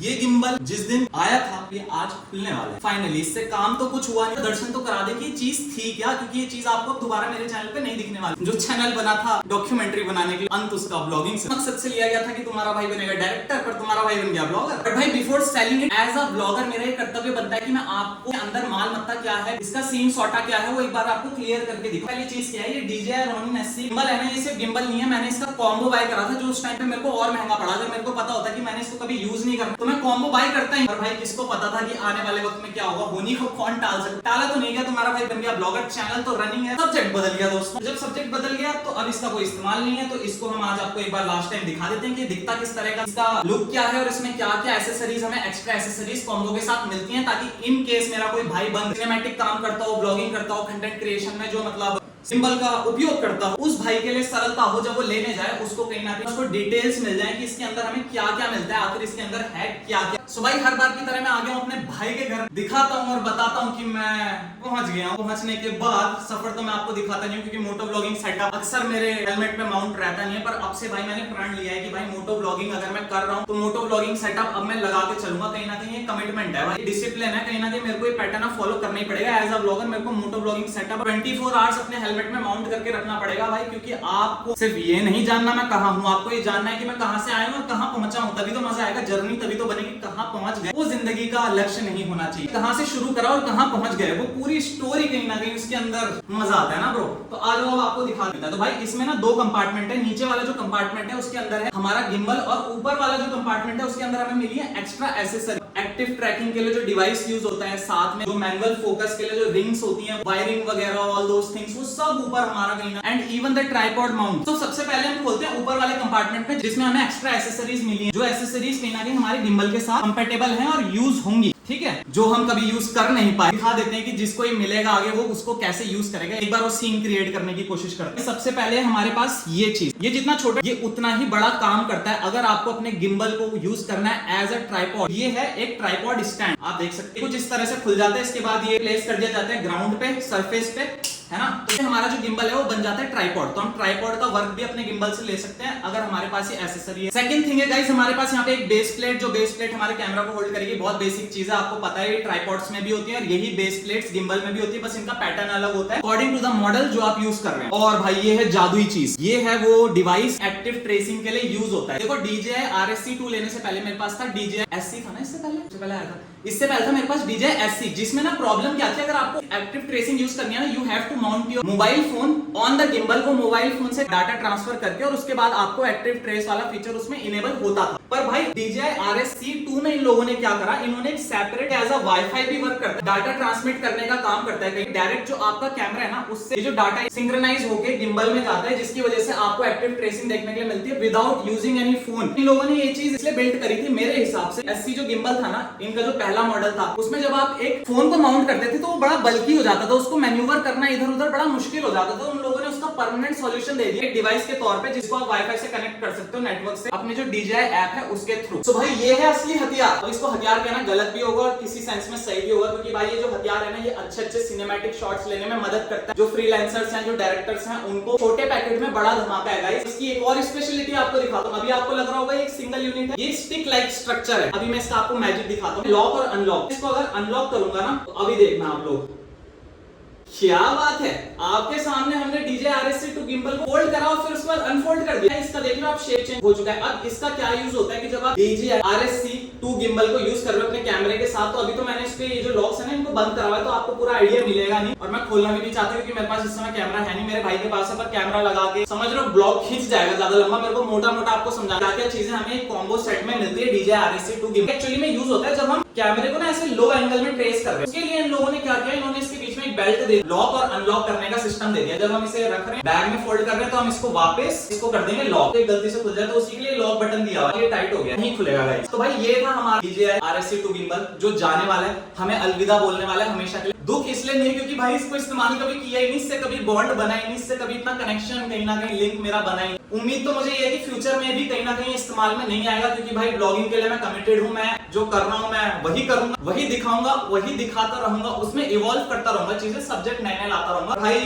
ये गिम्बल जिस दिन आया था ये आज खुलने वाला है फाइनली। इससे काम तो कुछ हुआ नहीं, दर्शन तो करा दे कि ये चीज थी क्या, क्योंकि ये चीज आपको दोबारा मेरे चैनल पे नहीं दिखने वाली। जो चैनल बना था डॉक्यूमेंट्री बनाने के लिए, अंत उसका ब्लॉगिंग से मकसद से लिया गया था कि तुम्हारा भाई बनेगा डायरेक्टर, पर तुम्हारा भाई बन गया ब्लॉगर। बट भाई before selling it as a blogger मेरा ये कर्तव्य बनता है कि मैं आपको अंदर माल मत्ता क्या है, इसका सीन सॉटा क्या है, वो एक बार आपको क्लियर करके दिखाऊं। पहली चीज क्या है, ये DJI Ronin SC गिम्बल है ना, ये सिर्फ गिम्बल नहीं है, मैंने इसका कॉम्बो बाय करा था जो उस टाइम पे मेरे को और महंगा पड़ा। अगर मेरे को पता होता कि मैंने इसको कभी यूज नहीं करना तो मैं कॉम्बो बाय करता ही। और भाई किसको पता था कि आने वाले वक्त में क्या होगा, होनी को कौन टाल सकता। टाला तो नहीं गया, तुम्हारा भाई बन गया ब्लॉगर, चैनल तो रनिंग है। सब्जेक्ट बदल गया दोस्तों, जब सब्जेक्ट बदल गया तो अब इसका कोई इस्तेमाल नहीं है, तो इसको हम आज आपको एक बार लास्ट टाइम दिखा देते हैं कि दिखता किस तरह का, इसका लुक क्या है और इसमें क्या क्या एसेसरीज हमें एक्स्ट्रा एसेसरीज कॉम्बो के साथ मिलती हैं, ताकि इन केस मेरा कोई भाई बंद सिनेमैटिक काम करता हो, ब्लॉगिंग करता हो, कंटेंट क्रिएशन में जो मतलब सिंबल का उपयोग करता हो, उस भाई के लिए सरलता हो, जब वो लेने जाए उसको कहीं ना कहीं उसको डिटेल्स मिल जाए कि इसके अंदर हमें क्या क्या मिलता है, आखिर इसके अंदर है क्या क्या। सो भाई हर बार की तरह मैं आ गया हूं अपने भाई के घर, दिखाता हूं और बताता हूं कि मैं पहुंच गया हूं। पहुंचने के बाद सफर तो मैं आपको दिखाता नहीं हूं क्योंकि मोटो ब्लॉगिंग सेटअप अक्सर मेरे हेलमेट पे माउंट रहता नहीं है, पर अब से भाई मैंने प्रण लिया है कि भाई मोटो ब्लॉगिंग अगर मैं कर रहा हूं तो मोटो ब्लॉगिंग सेटअप अब मैं लगा के चलूंगा। कहीं ना कहीं ये कमिटमेंट है भाई, डिसिप्लिन है, कहीं ना कहीं मेरे को ये पैटर्न फॉलो करना ही पड़ेगा। एज अ ब्लॉगर मेरे को मोटो ब्लॉगिंग सेटअप 24 आवर्स अपने हेलमेट में माउंट करके रखना पड़ेगा भाई, क्योंकि आपको सिर्फ ये नहीं जानना मैं कहां हूं, आपको ये जानना है कि मैं कहां से आया हूं और कहां पहुंचा हूं। तभी तो मजा आएगा, जर्नी तभी तो बनेगी। कहां पहुंच गए वो जिंदगी का लक्ष्य नहीं होना चाहिए, कहां से शुरू करा और कहां पहुंच गए वो पूरी स्टोरी कहीं ना कहीं उसके अंदर मजा आता है ना ब्रो। तो आज वो आपको दिखा देता है। तो भाई इसमें ना दो कंपार्टमेंट है, नीचे वाला जो कंपार्टमेंट है उसके अंदर है हमारा गिम्बल, और ऊपर वाला जो कंपार्टमेंट है उसके अंदर हमें मिली है एक्स्ट्रा एसेसरी, एक्टिव ट्रैकिंग के लिए जो डिवाइस यूज होता है, साथ में जो मैनुअल फोकस के लिए जो रिंग्स होती हैं, वायरिंग वगैरह ऑल दोस थिंग्स, वो सब ऊपर हमारा कहीं ना, and even the tripod mount. तो सबसे पहले हम खोलते हैं ऊपर वाले कंपार्टमेंट में जिसमें हमें एक्स्ट्रा एसेसरीज मिली है, जो एसेसरीज कहीं ना कहीं हमारे गिम्बल के साथ कंपैटिबल हैं और यूज होंगी, ठीक है, जो हम कभी यूज कर नहीं पाए। दिखा देते हैं कि जिसको ये मिलेगा आगे वो उसको कैसे यूज करेगा, एक बार वो सीन क्रिएट करने की कोशिश करते हैं। सबसे पहले हमारे पास ये चीज, ये जितना छोटा ये उतना ही बड़ा काम करता है अगर आपको अपने गिम्बल को यूज करना है एज अ ट्राइपॉड। ये है एक ट्राइपॉड स्टैंड, आप देख सकते हैं कुछ इस तरह से खुल जाता है। इसके बाद ये प्लेस कर दिया जाता है ग्राउंड पे, सरफेस पे, है ना। तो हमारा जो गिम्बल है वो बन जाता है ट्राइपॉड। तो हम ट्राइपॉड का वर्क भी अपने गिम्बल से ले सकते हैं अगर हमारे पास ये एसेसरी है। सेकंड थिंग है गाइस, हमारे पास यहाँ पे एक बेस प्लेट, जो बेस प्लेट हमारे कैमरा को होल्ड करेगी। बहुत बेसिक चीज है, आपको पता है ये ट्राइपॉड्स में भी होती है और यही बेस प्लेट्स गिम्बल में भी होती है, बस इनका पैटर्न अलग होता है अकॉर्डिंग टू द मॉडल जो आप यूज कर रहे हैं। और भाई ये है जादुई चीज, ये है वो डिवाइस एक्टिव ट्रेसिंग के लिए यूज होता है। देखो DJI RSC2 लेने से पहले मेरे पास था DJI SC, था ना इससे पहले आया था, इससे पहले था मेरे पास DJI SC, जिसमें ना प्रॉब्लम क्या थी, अगर आपको एक्टिव ट्रेसिंग यूज करनी है ना, you have to mount your mobile phone on the gimbal, को मोबाइल फोन से डाटा ट्रांसफर करके और उसके बाद आपको एक्टिव ट्रेस वाला फीचर उसमें इनेबल होता था। पर भाई DJI RSC2 में इन लोगों ने क्या करा, इन्होंने एक सेपरेट एज अ वाईफाई भी वर्क करता है, डाटा ट्रांसमिट करने का काम करता है। कहीं डायरेक्ट जो आपका कैमरा है ना उससे जो डाटा सिंक्रोनाइज होकर गिम्बल में जाता है, जिसकी वजह से आपको एक्टिव ट्रेसिंग देखने के लिए मिलती है विदाउट यूजिंग एनी फोन। इन लोगों ने ये चीज इसलिए बिल्ड करी थी मेरे हिसाब से। SC जो गिम्बल था ना, इनका जो पहला मॉडल था, उसमें जब आप एक फोन को माउंट करते थे तो वो बड़ा बल्की हो जाता था, उसको मैन्यूवर करना इधर उधर बड़ा मुश्किल हो जाता था। उन लोगों ने उसका परमानेंट सॉल्यूशन दे दिया एक डिवाइस के तौर पे, जिसको आप वाईफाई से कनेक्ट कर सकते हो नेटवर्क से अपने जो DJI ऐप है उसके थ्रू। तो भाई ये है असली हथियार। अब इसको हथियार कहना गलत भी होगा और किसी सेंस में सही भी होगा, क्योंकि भाई ये जो हथियार है ना, ये अच्छे सिनेमैटिक शॉट्स लेने में मदद करता है। जो फ्रीलांसर्स हैं, जो डायरेक्टर्स हैं, उनको छोटे पैकेट में बड़ा धमाका है गाइस। इसकी एक और स्पेशलिटी आपको दिखाता हूं। अभी आपको लग रहा होगा एक सिंगल यूनिट है, ये स्टिक लाइक स्ट्रक्चर है। अभी मैं इसका आपको मैजिक दिखाता हूं, लॉक और अनलॉक। इसको अगर अनलॉक करूंगा ना, तो अभी देखना आप लोग, क्या बात है, आपके सामने हमने DJI RSC2 गिम्बल को फोल्ड करा और फिर उसके बाद अनफोल्ड कर दिया। इसका देख लो आप, शेप चेंज हो चुका है। अब इसका क्या यूज होता है कि जब आप DJI RSC2 गिम्बल को यूज कर रहे हो अपने कैमरे के साथ, तो अभी तो मैंने इसके ये जो लॉक्स है ना इनको बंद करा हुआ है, तो आपको पूरा आइडिया मिलेगा नहीं, और मैं खोलना भी नहीं चाहता क्योंकि मेरे पास इस समय कैमरा है नहीं, मेरे भाई के पास है। पर कैमरा लगा के समझ रहे हो ब्लॉग खींच जाएगा ज्यादा लंबा। मेरे को मोटा मोटा आपको समझा क्या चीजें हमें एक कॉम्बो सेट में मिलती है DJI RSC2 गिम्बल। एक्चुअली में यूज होता है जब हम कैमरे को ना ऐसे लो एंगल में ट्रेस कर रहे हैं, उसके लिए इन लोगों ने क्या किया, इन्होंने इसके बीच में एक बेल्ट दे, लॉक और अनलॉक करने का सिस्टम दे दिया। जब हम इसे रख रहे हैं बैग में फोल्ड कर रहे हैं, तो हम इसको वापस इसको कर देंगे लॉक, तो गलती से खुल जाए तो उसी के लिए लॉक बटन दिया हुआ है, ये टाइट हो गया, नहीं खुलेगा गाइस। तो भाई ये था हमारा DJI RSC2 गिम्बल, जो जाने वाला है, हमें अलविदा बोलने वाला है हमेशा के लिए। दुख इसलिए नहीं क्योंकि भाई इसको इस्तेमाल कभी किया ही नहीं, इससे कभी बॉन्ड बना ही नहीं, इससे कभी इतना कनेक्शन कहीं ना कहीं लिंक मेरा बना ही। उम्मीद तो मुझे ये है कि फ्यूचर में भी कहीं ना कहीं इस्तेमाल में नहीं आएगा, क्योंकि भाई ब्लॉगिंग के लिए मैं कमिटेड हूं। मैं जो कर रहा हूं मैं वही करूंगा, वही दिखाऊंगा, वही दिखाता रहूंगा, उसमें इवॉल्व करता रहूंगा, चीजें सब्जेक्ट नए नए लाता रहूंगा। भाई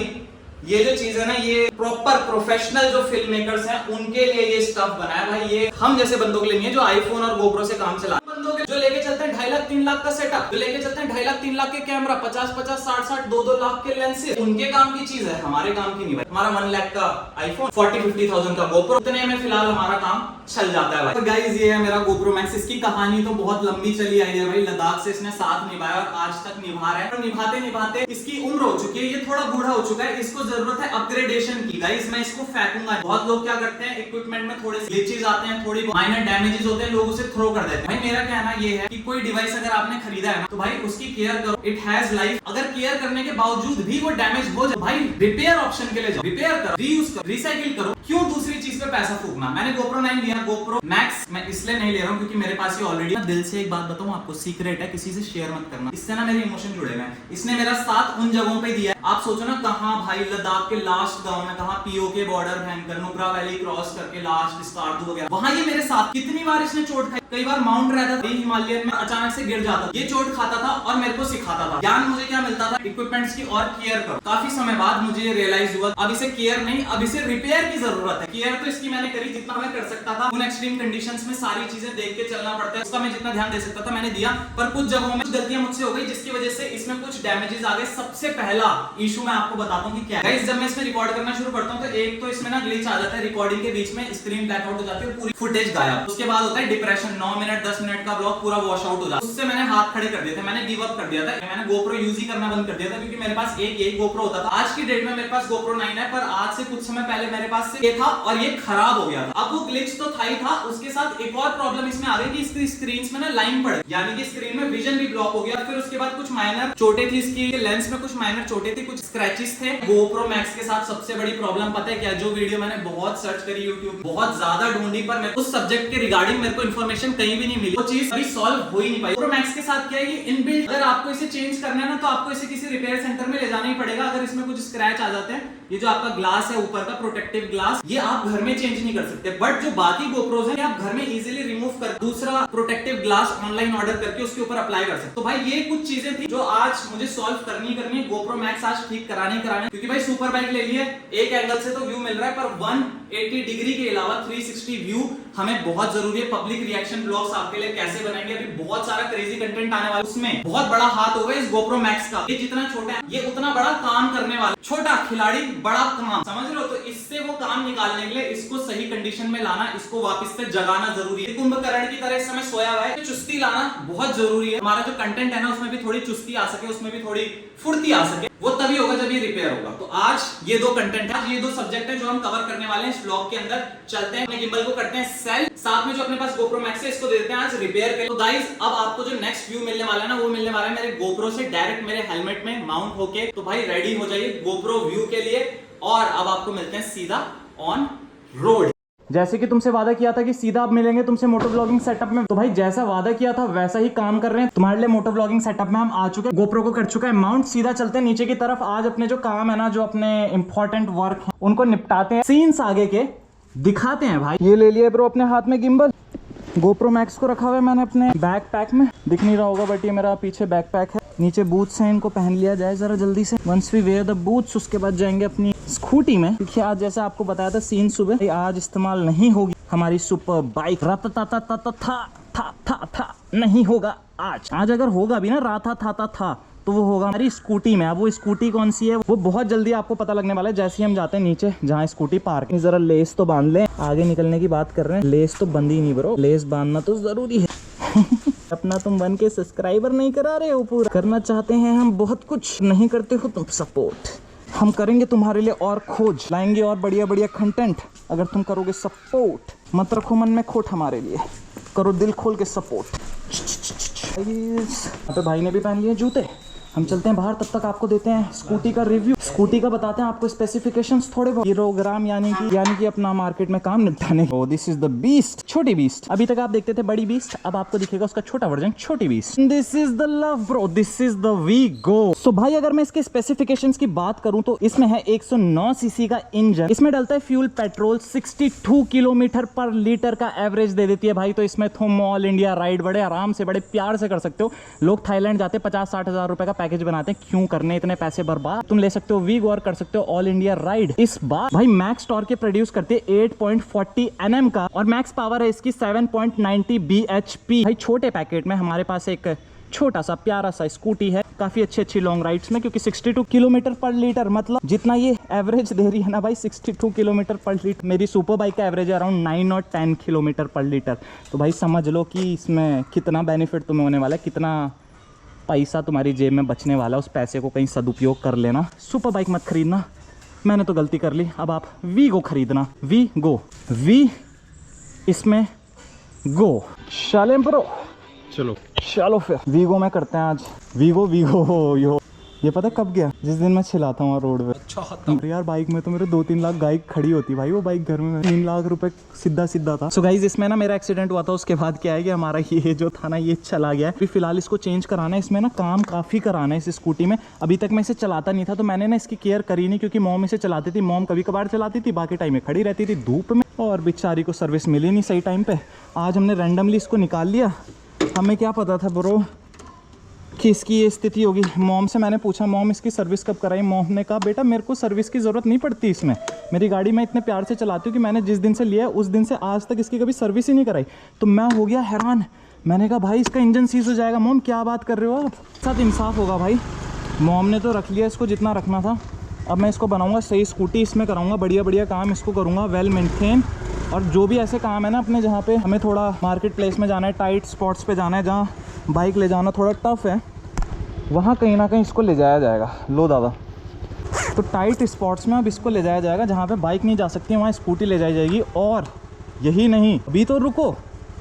ये जो चीज है ना, ये प्रॉपर प्रोफेशनल जो फिल्म मेकर्स हैं उनके लिए ये स्टफ बना है भाई। ये हम जैसे बंदों के लिए नहीं है जो आईफोन और गोप्रो से काम चला, बंदों के जो लेके चलते हैं 2.5 लाख 3 लाख का सेटअप, जो लेके चलते हैं 2.5 लाख 3 लाख के कैमरा, 50-50 60-60 2-2 लाख के लेंसेज, उनके काम की चीज है, हमारे काम की नहीं भाई। हमारा 1 लाख का आईफोन, 40-50,000 का गोप्रो, इतने में फिलहाल हमारा काम चल जाता है भाई। तो गाइस ये है मेरा गोप्रो मैक्स। इसकी कहानी तो बहुत लंबी चली आई है भाई, लद्दाख से इसने साथ निभाया और आज तक निभा रहा है। और निभाते निभाते इसकी उम्र हो चुकी है, ये थोड़ा बूढ़ा हो चुका है, इसको जरूरत है अपग्रेडेशन की। गाइस मैं इसको फेंकूंगा। बहुत लोग क्या करते हैं, इक्विपमेंट में थोड़े ग्लिचेस आते हैं, थोड़ी माइनर डैमेजेस होते हैं, लोग उसे थ्रो कर देते हैं। भाई मेरा कहना ये है कि कोई डिवाइस अगर आपने खरीदा है ना, तो भाई उसकी केयर करो, इट हैज लाइफ। अगर केयर करने के बावजूद भी वो डैमेज हो जाए, भाई रिपेयर ऑप्शन के लिए जाओ, रिपेयर करो, रीयूज करो, रिसाइकिल करो। क्यों दूसरी चीज पे पैसा फूकना। मैंने GoPro 9 लिया, GoPro Max मैं इसलिए नहीं ले रहा हूँ क्योंकि मेरे पास ये ऑलरेडी। दिल से एक बात बताऊं आपको, सीक्रेट है, किसी से शेयर मत करना, इससे ना मेरे इमोशन जुड़े हुए हैं। इसने मेरा साथ उन जगहों पे दिया है, आप सोचो ना कहाँ भाई, लद्दाख के लास्ट गांव में, कहाँ पीओके बॉर्डर भयंकर, नुब्रा वैली क्रॉस करके लास्ट स्कार्दू वगैरह, वहां ये मेरे साथ कितनी बार इसने चोट खाई। कई बार माउंट रहता था हिमालयन में, अचानक से गिर जाता, ये चोट खाता था और मेरे को सिखाता था। ज्ञान मुझे क्या मिलता था, इक्विपमेंट्स की और केयर करो। काफी समय बाद मुझे ये रियलाइज हुआ, अब इसे केयर नहीं, अब इसे रिपेयर की जरूरत है। केयर तो इसकी मैंने करी जितना मैं कर सकता था, उन एक्सट्रीम कंडीशंस में सारी चीजें देख के चलना पड़ता है, उसका मैं जितना ध्यान दे सकता था मैंने दिया। पर कुछ जगहों में गलतियां मुझसे हो गई जिसकी वजह से इसमें कुछ डैमेजेस आ गए। सबसे पहला इशू मैं आपको बताता हूं कि क्या है। जब मैं इसमें रिकॉर्ड करना शुरू करता हूं तो एक तो इसमें ना ग्लिच आ जाता है, रिकॉर्डिंग के बीच में स्क्रीन ब्लैकआउट हो जाती है, पूरी फुटेज गायब। उसके बाद होता है डिप्रेशन, 9 मिनट 10 मिनट का ब्लॉग पूरा वॉश आउट हो जाता है। उससे मैंने हाथ खड़े कर दिए थे, मैंने गिव अप कर दिया था, मैंने GoPro यूज ही करना बंद कर दिया था क्योंकि मेरे पास एक यही GoPro होता था। आज की डेट में मेरे पास GoPro 9 है, पर आज से कुछ समय पहले मेरे पास से ये था और ये खराब हो गया था। अब वो ग्लिच तो था ही था, उसके साथ एक और प्रॉब्लम इसमें आ गई कि इसकी स्क्रीन में ना लाइन पड़ गई, यानी कि स्क्रीन में विजन भी ब्लॉक हो गया। फिर उसके बाद कुछ माइनर चोटें थी, इसकी लेंस में कुछ माइनर चोटें थी, कुछ स्क्रैचेस थे। GoPro Max के साथ सबसे बड़ी प्रॉब्लम पता है क्या, जो वीडियो मैंने बहुत सर्च करी यूट्यूब, बहुत ज्यादा ढूंढी, पर मेरे उस सब्जेक्ट के रिगार्डिंग मेरे को इन्फॉर्मेशन कहीं भी नहीं मिली, वो चीज अभी सॉल्व हो ही नहीं पाई। GoPro Max के साथ क्या है कि इनबिल्ट, अगर आपको इसे चेंज करना है ना तो आपको इसे किसी रिपेयर सेंटर में ले जाना ही पड़ेगा। अगर इसमें कुछ स्क्रैच आ जाते हैं, ये जो आपका ग्लास है ऊपर का प्रोटेक्टिव ग्लास, ये आप घर में चेंज नहीं कर सकते, बट जो बाकी GoPros हैं आप घर में इजीली रिमूव कर दूसरा प्रोटेक्टिव ग्लास ऑनलाइन ऑर्डर करके उसके ऊपर अप्लाई कर सकते। तो भाई ये कुछ चीजें थी जो आज मुझे सॉल्व करनी है। GoPro Max आज ठीक कराने क्योंकि भाई सुपर बाइक ले लिए, एक एंगल से तो व्यू मिल रहा है, पर 180 डिग्री के अलावा 360 व्यू हमें बहुत जरूरी है। पब्लिक रिएक्शन ब्लॉग्स आपके लिए कैसे बनाएंगे, अभी बहुत सारा क्रेजी कंटेंट आने वाला है, उसमें बहुत बड़ा हाथ होगा इस GoPro Max का। ये जितना छोटा है ये उतना बड़ा काम करने वाला, छोटा खिलाड़ी बड़ा काम, समझ रहे हो। तो इससे वो काम निकालने के लिए इसको सही कंडीशन में लाना, इसको वापस से जगाना जरूरी है। कुंभकर्ण की तरह इस समय सोया हुआ है, चुस्ती लाना बहुत जरूरी है। हमारा जो कंटेंट है ना उसमें भी थोड़ी चुस्ती आ सके, उसमें भी थोड़ी फुर्ती आ सके, वो तभी होगा जब ये रिपेयर होगा। तो आज ये दो कंटेंट है, ये दो सब्जेक्ट है जो हम कवर करने वाले हैं इस ब्लॉग के अंदर। चलते हैं अपने गिम्बल को करते हैं सेल, साथ में जो अपने पास GoPro Max है इसको दे देते हैं आज रिपेयर के। तो गाइस अब आपको जो नेक्स्ट व्यू मिलने वाला है ना, वो मिलने वाला है मेरे GoPro से डायरेक्ट मेरे हेलमेट में माउंट होके। तो भाई रेडी हो जाइए GoPro व्यू के लिए, और अब आपको मिलते हैं सीधा ऑन रोड। जैसे कि तुमसे वादा किया था कि सीधा अब मिलेंगे तुमसे मोटो व्लॉगिंग सेटअप में, तो भाई जैसा वादा किया था वैसा ही काम कर रहे हैं। तुम्हारे लिए मोटो व्लॉगिंग सेटअप में हम आ चुके हैं, GoPro को कर चुका है माउंट। सीधा चलते हैं नीचे की तरफ। आज अपने जो काम है ना, जो अपने इंपॉर्टेंट वर्क है उनको निपटाते हैं, सीन्स आगे के दिखाते हैं। भाई ये ले लिया ब्रो अपने हाथ में गिम्बल, GoPro Max को रखा हुआ है मैंने अपने बैक पैक में, दिख नहीं रहा होगा बट ये मेरा पीछे बैक पैक है। नीचे बूट्स हैं, इनको पहन लिया जाए जरा जल्दी से। Once we wear the boots, उसके बाद जाएंगे अपनी स्कूटी में, क्योंकि आज जैसे आपको बताया था सीन सुबह, आज इस्तेमाल नहीं होगी हमारी सुपर बाइक। रत था नहीं होगा आज अगर होगा भी ना राथा था तो वो होगा हमारी स्कूटी में। अब वो स्कूटी कौन सी है वो बहुत जल्दी आपको पता लगने वाला है जैसे ही हम जाते हैं नीचे जहाँ स्कूटी पार्क। जरा लेस तो बांध लें, आगे निकलने की बात कर रहे हैं, लेस तो बंदी नहीं ब्रो, लेस बांधना तो जरूरी है। अपना तुम बन के सब्सक्राइबर नहीं करा रहे हो, पूरा करना चाहते हैं हम, बहुत कुछ नहीं करते हो तुम सपोर्ट। हम करेंगे तुम्हारे लिए और खोज लाएंगे और बढ़िया बढ़िया कंटेंट, अगर तुम करोगे सपोर्ट। मत रखो मन में खोट हमारे लिए, करो दिल खोल के सपोर्ट। यहाँ पे भाई ने भी पहन लिए जूते, हम चलते हैं बाहर, तब तक आपको देते हैं स्कूटी का रिव्यू, स्कूटी का बताते हैं आपको स्पेसिफिकेशंस थोड़े बहुत। किलोग्राम यानी कि अपना मार्केट में काम निपटाने। ओ दिस इज द बीस्ट, छोटी बीस्ट। अभी तक आप देखते थे बड़ी बीस्ट, अब आपको दिखेगा उसका छोटा वर्जन, छोटी beast. This is the love bro, this is the we go. So भाई अगर मैं इसके स्पेसिफिकेशंस की बात करूं तो इसमें है 109 सीसी का इंजन, इसमें डलता है फ्यूल पेट्रोल, 62 किलोमीटर पर लीटर का एवरेज दे देती है भाई। तो इसमें तुम ऑल इंडिया राइड बड़े आराम से बड़े प्यार से कर सकते हो। लोग थाईलैंड जाते 50-60 हजार रुपए का पैकेज बनाते हैं, क्यों करने इतने पैसे बर्बाद। तुम ले सकते हो हो वीगो और कर सकते हो ऑल इंडिया राइड। इस बार भाई मैक्स टॉर्क के प्रोड्यूस करते हैं 8.40 Nm का और मैक्स पावर है इसकी 7.90 bhp। भाई छोटे पैकेट में हमारे पास एक छोटा सा प्यारा सा स्कूटी है, काफी अच्छी लॉन्ग राइड्स में, क्योंकि 62 किलोमीटर पर लीटर, मतलब जितना ये एवरेज दे रही है ना भाई 62 किलोमीटर पर लीटर, मेरी सुपर बाइक का एवरेज है अराउंड 9 और 10 किलोमीटर पर लीटर। तो भाई समझ लो कि इसमें कितना बेनिफिट तुम्हें होने वाला है, कितना पैसा तुम्हारी जेब में बचने वाला है। उस पैसे को कहीं सदुपयोग कर लेना, सुपर बाइक मत खरीदना, मैंने तो गलती कर ली। अब आप वीगो खरीदना, वीगो, वी इसमें गो। चलें ब्रो, चलो फिर वीगो में करते हैं आज। वीगो यो ये पता कब गया? जिस दिन मैं चिल्लाता हूँ रोड पे। अच्छा यार बाइक में तो मेरे 2-3 लाख बाइक खड़ी होती भाई, वो बाइक घर में 3 लाख रुपए सीधा था। सो गाइज इसमें ना मेरा एक्सीडेंट हुआ था, उसके बाद क्या है कि हमारा ये जो था ना ये चला गया है। फिलहाल इसको चेंज कराना है, इसमें ना काम काफ़ी कराना है इस स्कूटी में। अभी तक मैं इसे चलाता नहीं था तो मैंने ना इसकी केयर करी नहीं, क्योंकि मॉम इसे चलाती थी, मॉम कभी कभार चलाती थी, बाकी टाइम में खड़ी रहती थी धूप में और बेचारी को सर्विस मिली नहीं सही टाइम पे। आज हमने रैंडमली इसको निकाल लिया, हमें क्या पता था ब्रो कि इसकी ये स्थिति होगी। मॉम से मैंने पूछा मॉम इसकी सर्विस कब कराई? मॉम ने कहा बेटा मेरे को सर्विस की ज़रूरत नहीं पड़ती इसमें, मेरी गाड़ी मैं इतने प्यार से चलाती हूँ कि मैंने जिस दिन से लिया उस दिन से आज तक इसकी कभी सर्विस ही नहीं कराई। तो मैं हो गया हैरान, मैंने कहा भाई इसका इंजन सीज हो जाएगा। मॉम क्या बात कर रहे हो आप? साथ इंसाफ होगा भाई, मॉम ने तो रख लिया इसको जितना रखना था। अब मैं इसको बनाऊँगा सही स्कूटी, इसमें कराऊँगा बढ़िया काम इसको करूँगा, वेल मेंटेन। और जो भी ऐसे काम है ना अपने, जहाँ पे हमें थोड़ा मार्केट प्लेस में जाना है, टाइट स्पॉट्स पे जाना है, जहाँ बाइक ले जाना थोड़ा टफ है, वहाँ कहीं ना कहीं इसको ले जाया जाएगा। लो दादा, तो टाइट स्पॉट्स में अब इसको ले जाया जाएगा, जहाँ पे बाइक नहीं जा सकती वहाँ स्कूटी ले जाई जाएगी। और यही नहीं, अभी तो रुको,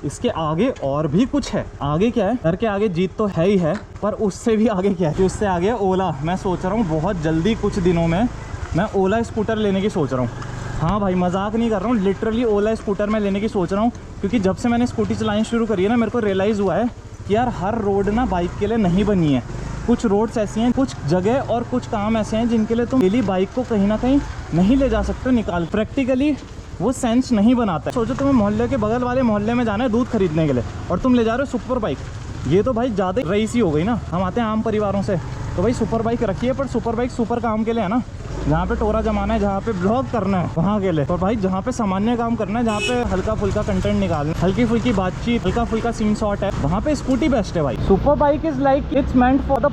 इसके आगे और भी कुछ है। आगे क्या है? घर के आगे जीत तो है ही है, पर उससे भी आगे क्या है कि उससे आगे ओला। मैं सोच रहा हूँ बहुत जल्दी कुछ दिनों में मैं ओला स्कूटर लेने की सोच रहा हूँ। हाँ भाई मजाक नहीं कर रहा हूँ, लिटरली ओला स्कूटर में लेने की सोच रहा हूँ। क्योंकि जब से मैंने स्कूटी चलानी शुरू करी है ना, मेरे को रियलाइज़ हुआ है कि यार हर रोड ना बाइक के लिए नहीं बनी है। कुछ रोड्स ऐसी हैं, कुछ जगह और कुछ काम ऐसे हैं जिनके लिए तुम डेली बाइक को कहीं ना कहीं नहीं ले जा सकते हो निकाल। प्रैक्टिकली वो सेंस नहीं बनाता है। सोचो तुम्हें मोहल्ले के बगल वाले मोहल्ले में जाना है दूध खरीदने के लिए, और तुम ले जा रहे हो सुपर बाइक। ये तो भाई ज़्यादा रईसी हो गई ना। हम आते हैं आम परिवारों से, तो भाई सुपर बाइक रखिए, पर सुपर बाइक सुपर काम के लिए है ना, जहाँ पे टोरा जमाना है, जहाँ पे ब्लॉग करना है वहाँ के लिए। और भाई जहाँ पे सामान्य काम करना है, जहाँ पे हल्का फुल्का कंटेंट निकालना, हल्की फुल्की बातचीत, हल्का फुल्का सीन शॉट है, वहाँ पे स्कूटी बेस्ट है भाई। Super bike is like it's meant for the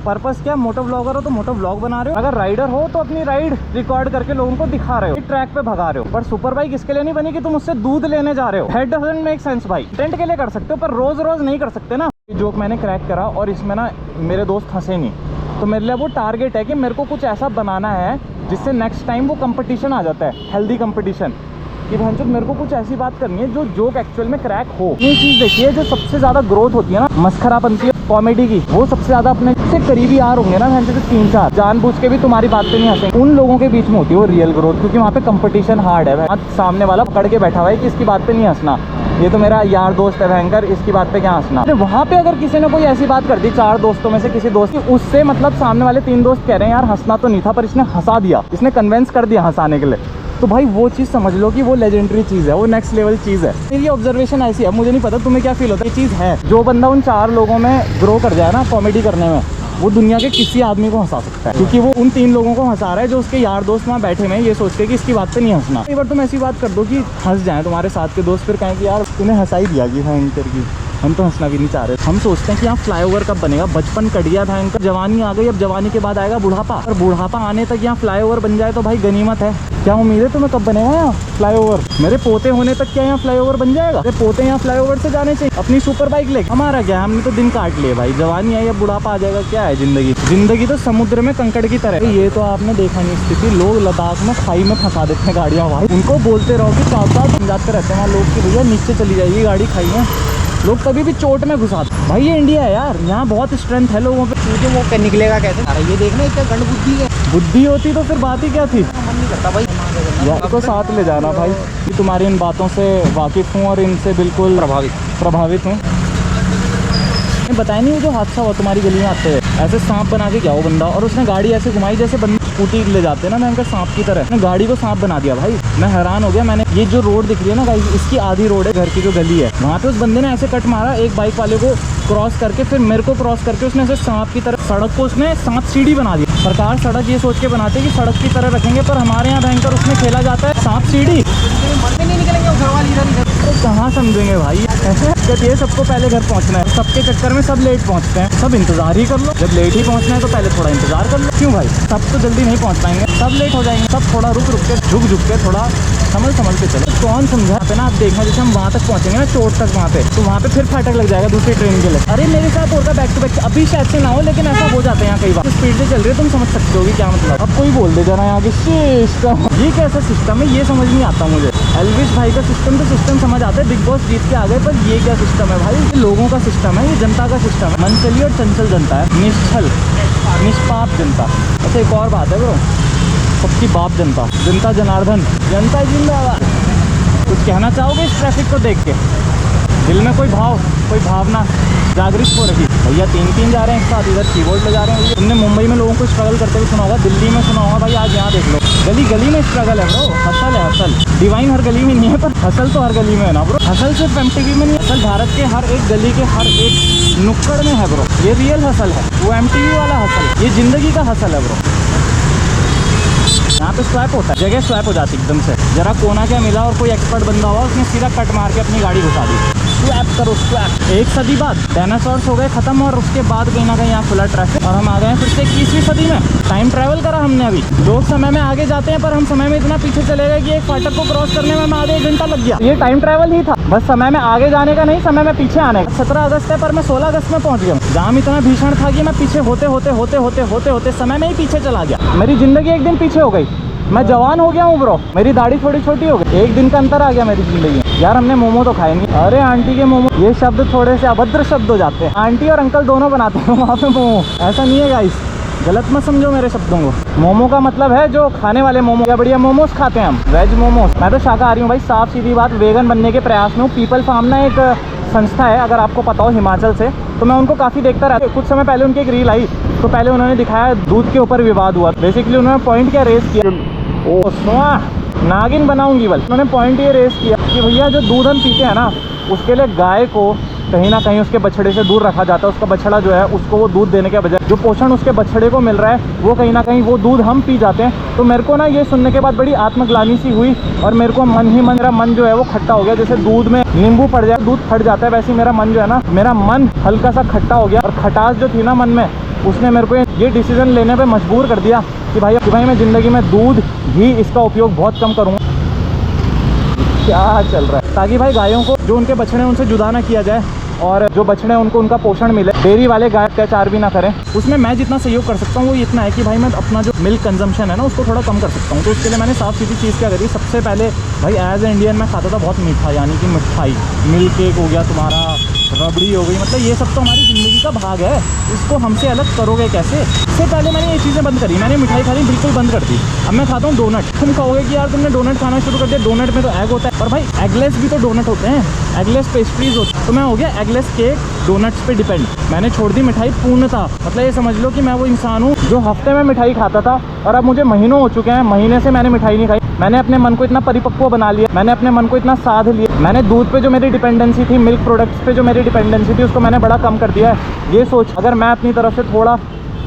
purpose क्या? मोटो व्लॉगर हो तो मोटो व्लॉग बना रहे हो, अगर राइडर हो तो अपनी राइड रिकॉर्ड करके लोगों को दिखा रहे हो, ट्रैक पे भगा रहे हो। पर सुपर बाइक इसके लिए नहीं बनी कि तुम उससे दूध लेने जा रहे हो। दैट डजंट मेक सेंस भाई। टेंट के लिए कर सकते हो पर रोज रोज नहीं कर सकते ना। जोक मैंने क्रैक करा और इसमें ना मेरे दोस्त हंसे नहीं, तो मेरे लिए वो टारगेट है कि मेरे को कुछ ऐसा बनाना है जिससे नेक्स्ट टाइम वो कंपटीशन आ जाता है, हेल्दी कंपटीशन, कि भाई मेरे को कुछ ऐसी बात करनी है जो जोक एक्चुअल में क्रैक हो। ये चीज़ देखिए, जो सबसे ज़्यादा ग्रोथ होती है ना मस्खरापंती है कॉमेडी की, वो सबसे ज़्यादा अपने से करीबी यार होंगे ना, 3-4 जानबूझ के भी तुम्हारी बात पे नहीं हंसे, उन लोगों के बीच में होती है वो रियल ग्रोथ। क्योंकि वहाँ पे कंपटीशन हार्ड है, सामने वाला पकड़ के बैठा हुआ है कि इसकी बात पे नहीं हंसना, ये तो मेरा यार दोस्त है भयंकर, इसकी बात पे क्या हंसना। वहाँ पे अगर किसी ने कोई ऐसी बात कर दी 4 दोस्तों में से किसी दोस्त की, उससे मतलब सामने वाले 3 दोस्त कह रहे हैं यार हंसना तो नहीं था, पर इसने हंसा दिया, इसने कन्विंस कर दिया हंसाने के लिए, तो भाई वो चीज़ समझ लो कि वो लेजेंडरी चीज़ है, वो नेक्स्ट लेवल चीज़ है। मेरी ऑब्जर्वेशन ऐसी है, मुझे नहीं पता तुम्हें क्या फील होता है। ये चीज़ है, जो बंदा उन 4 लोगों में ग्रो कर जाए ना कॉमेडी करने में, वो दुनिया के किसी आदमी को हंसा सकता है, क्योंकि वो उन 3 लोगों को हंसा रहा है जो उसके यार दोस्त वहाँ बैठे हुए हैं ये सोच के कि इसकी बात पे नहीं हंसना। एक बार तुम ऐसी बात कर दो कि हंस जाए तुम्हारे साथ के दोस्त, फिर कहें कि यार तूने हंसाई दिया कि भयंकर की, हम तो हंसना भी नहीं चाह रहे। हम सोचते हैं कि यहाँ फ्लाईओवर कब बनेगा, बचपन कट गया भयंकर, जवानी आ गई, अब जवानी के बाद आएगा बुढ़ापा, और बुढ़ापा आने तक यहाँ फ्लाईओवर बन जाए तो भाई गनीमत है। क्या उम्मीद है तुम्हें कब बनेगा यहाँ फ्लाईओवर? मेरे पोते होने तक क्या यहाँ फ्लाईओवर बन जाएगा? मेरे पोते यहाँ फ्लाईओवर से जाने चाहिए अपनी सुपर बाइक लेके। हमारा क्या, हमने तो दिन काट लिए भाई, जवानी आई अब बुढ़ापा आ जाएगा, क्या है जिंदगी तो समुद्र में कंकड़ की तरह। ये तो आपने देखा नहीं स्थिति, लोग लद्दाख में खाई में फंसा देते हैं गाड़ियाँ भाई, उनको बोलते रहो कि साथ समझाते रहते हैं लोग कि भैया नीचे चली जाएगी गाड़ी, खाई में लोग कभी भी चोट में घुसाते। भाई ये इंडिया है यार, यहाँ बहुत स्ट्रेंथ है लोगों पे। मुझे वो निकलेगा कैसे? अरे ये देखना क्या गंड बुद्धि है। बुद्धि होती तो फिर बात ही क्या थी। मन नहीं करता भाई यार को साथ ले जाना भाई, कि तुम्हारी इन बातों से वाकिफ हूँ और इनसे बिल्कुल प्रभावित हूँ। बताया नहीं वो जो हादसा हुआ तुम्हारी गली में आते हुए, ऐसे सांप बना के गया वो बंदा, और उसने गाड़ी ऐसे घुमाई जैसे बंदा स्कूटी ले जाते हैं ना भयंकर सांप की तरह, मैंने गाड़ी को सांप बना दिया भाई। मैं हैरान हो गया। मैंने ये जो रोड दिख रही है ना गाइस, इसकी आधी रोड है घर की जो गली है, वहाँ पे उस बंदे ने ऐसे कट मारा एक बाइक वाले को क्रॉस करके, फिर मेरे को क्रॉस करके उसने ऐसे सांप की तरह सड़क को उसने सांप सीढ़ी बना दी। सरकार सड़क ये सोच के बनाती है कि सड़क की तरह रखेंगे, पर हमारे यहाँ भयंकर उसमें खेला जाता है सांप सीढ़ी। नहीं निकलेंगे घर वाले इधर तो कहाँ समझेंगे भाई जब ये सबको पहले घर पहुँचना है, सबके चक्कर में सब लेट पहुँचते हैं। सब इंतजार ही कर लो, जब लेट ही पहुँचना है तो पहले थोड़ा इंतजार कर लो। क्यों भाई, सब तो जल्दी नहीं पहुँच पाएंगे, सब लेट हो जाएंगे। सब थोड़ा रुक के झुक के थोड़ा संभल के चलो। कौन समझा पे ना, आप देखना जैसे हम वहाँ तक पहुँचेंगे ना चोट तक, वहाँ पे तो वहाँ पे फिर फाटक लग जाएगा दूसरी ट्रेन के लिए। अरे मेरे साथ होगा बैक टू बैक, अभी शायद से ना हो लेकिन ऐसा हो जाता है यहाँ कई बार। स्पीड से चल रही है, तुम समझ सकते हो क्या मतलब। अब कोई बोल दे जरा यहाँ के सिस्टम, ये कैसा सिस्टम है ये समझ नहीं आता मुझे। एल्विश भाई का सिस्टम तो सिस्टम समझ आता है, बिग बॉस जीत के आ गए, पर ये क्या सिस्टम है भाई। ये लोगों का सिस्टम है, ये जनता का सिस्टम है। मनचली और चंचल जनता है, निश्चल निष्पाप जनता। अच्छा एक और बात है ब्रो, सबकी बाप जनता, जनता जनार्दन, जनता जिंदाबाद। कुछ कहना चाहोगे इस ट्रैफिक को देख के? दिल में कोई भाव, कोई भावना जागृत हो रही? भैया तीन जा रहे हैं एक साथ, इधर कीबोर्ड ले जा रहे हैं। तुमने मुंबई में लोगों को स्ट्रगल करते हुए सुना होगा, दिल्ली में सुना होगा, भाई आज यहाँ देख लो, गली गली में स्ट्रगल है ब्रो। हसल है हसल, डिवाइन हर गली में नहीं है, पर हसल तो हर गली में है ना ब्रो। हसल सिर्फ MTV में नहीं, हसल भारत के हर एक गली के हर एक नुक्कड़ में है ब्रो। ये रियल हसल है, वो MTV वाला हसल, ये जिंदगी का हसल है ब्रो। यहाँ पे स्वैप होता है, जगह स्वैप हो जाती एकदम से। जरा कोना क्या मिला और कोई एक्सपर्ट बंदा हुआ, उसने सीधा कट मार के अपनी गाड़ी घुसा दी। स्वैप करो स्वैप। एक सदी बाद डायनासोर्स हो गए खत्म, और उसके बाद कहीं ना कहीं यहाँ खुला ट्रैफिक, और हम आ गए हैं फिर से 21वीं सदी में। टाइम ट्रैवल करा हमने अभी। लोग समय में आगे जाते हैं, पर हम समय में इतना पीछे चले गए कि एक फाटक को क्रॉस करने में हमें आधे 1 घंटा लग गया। ये टाइम ट्रैवल ही था, बस समय में आगे जाने का नहीं, समय में पीछे आने का। 17 अगस्त है पर मैं 16 अगस्त में पहुंच गया हूँ। जाम इतना भीषण था कि मैं पीछे होते समय में ही पीछे चला गया। मेरी जिंदगी एक दिन पीछे हो गई। मैं जवान हो गया हूँ ब्रो, मेरी दाढ़ी थोड़ी छोटी हो गई, एक दिन का अंतर आ गया मेरी जिंदगी में। यार हमने मोमो तो खाए नहीं। अरे आंटी के मोमो, ये शब्द थोड़े से अभद्र शब्द हो जाते हैं। आंटी और अंकल दोनों बनाते हैं वहाँ पे मोमो, ऐसा नहीं है गाइस, गलत मत समझो मेरे शब्दों को। मोमो का मतलब है जो खाने वाले मोमो, या बढ़िया मोमोज खाते हैं हम, वेज मोमोज। मैं तो शाकाहारी हूँ भाई, साफ सीधी बात, वेगन बनने के प्रयास में हूँ। पीपल फार्म ना एक संस्था है, अगर आपको पता हो, हिमाचल से, तो मैं उनको काफ़ी देखता रहता हूँ। कुछ समय पहले उनकी एक रील आई, तो पहले उन्होंने दिखाया दूध के ऊपर विवाद हुआ। बेसिकली उन्होंने पॉइंट क्या रेस किया, ओ स्वाह नागिन बनाऊंगी बल। उन्होंने पॉइंट ये रेस किया कि भैया जो दूध हम पीते हैं ना, उसके लिए गाय को कहीं ना कहीं उसके बछड़े से दूर रखा जाता है। उसका बछड़ा जो है, उसको वो दूध देने के बजाय जो पोषण उसके बछड़े को मिल रहा है, वो कहीं ना कहीं वो दूध हम पी जाते हैं। तो मेरे को ना ये सुनने के बाद बड़ी आत्मग्लानि सी हुई, और मेरे को मेरा मन जो है वो खट्टा हो गया। जैसे दूध में नींबू पड़ जाए, दूध फट जाता है, वैसे ही मेरा मन जो है ना, मेरा मन हल्का सा खट्टा हो गया। और खटास जो थी ना मन में, उसने मेरे को ये डिसीजन लेने पे मजबूर कर दिया कि भाई मैं ज़िंदगी में दूध घी इसका उपयोग बहुत कम करूँगा। क्या चल रहा है, ताकि भाई गायों को जो उनके बछड़े हैं उनसे जुदा ना किया जाए, और जो बछड़े हैं उनको उनका पोषण मिले। डेयरी वाले गाय अत्याचार भी ना करें। उसमें मैं जितना सहयोग कर सकता हूँ वो इतना है कि भाई मैं अपना जो मिल्क कंजम्पशन है ना, उसको थोड़ा कम कर सकता हूँ। तो उसके लिए मैंने साफ सीधी चीज़ क्या करी, सबसे पहले भाई एज ए इंडियन मैं खाता था बहुत मीठा, यानी कि मिठाई, मिल्क केक हो गया तुम्हारा, रबड़ी हो गई, मतलब ये सब तो हमारी ज़िंदगी का भाग है। इसको हमसे अलग करोगे कैसे? इससे पहले मैंने ये चीज़ें बंद करी, मैंने मिठाई खानी बिल्कुल बंद कर दी। अब मैं खाता हूँ डोनट। तुम कहोगे कि यार तुमने डोनट खाना शुरू कर दिया, डोनट में तो एग होता है, और भाई एगलेस भी तो डोनट होते हैं, एगलेस पेस्ट्रीज होती है। तो मैं हो गया एगलेस केक, डोनट्स पे डिपेंड। मैंने छोड़ दी मिठाई पूर्णतः। मतलब ये समझ लो कि मैं वो इंसान हूँ जो हफ्ते में मिठाई खाता था, और अब मुझे महीनों हो चुके हैं, महीने से मैंने मिठाई नहीं खाई। मैंने अपने मन को इतना परिपक्व बना लिया, मैंने अपने मन को इतना साध लिया। मैंने दूध पे जो मेरी डिपेंडेंसी थी, मिल्क प्रोडक्ट्स पे जो मेरी डिपेंडेंसी थी, उसको मैंने बड़ा कम कर दिया है। ये सोच, अगर मैं अपनी तरफ से थोड़ा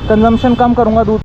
कंजम्पशन कम करूँगा दूध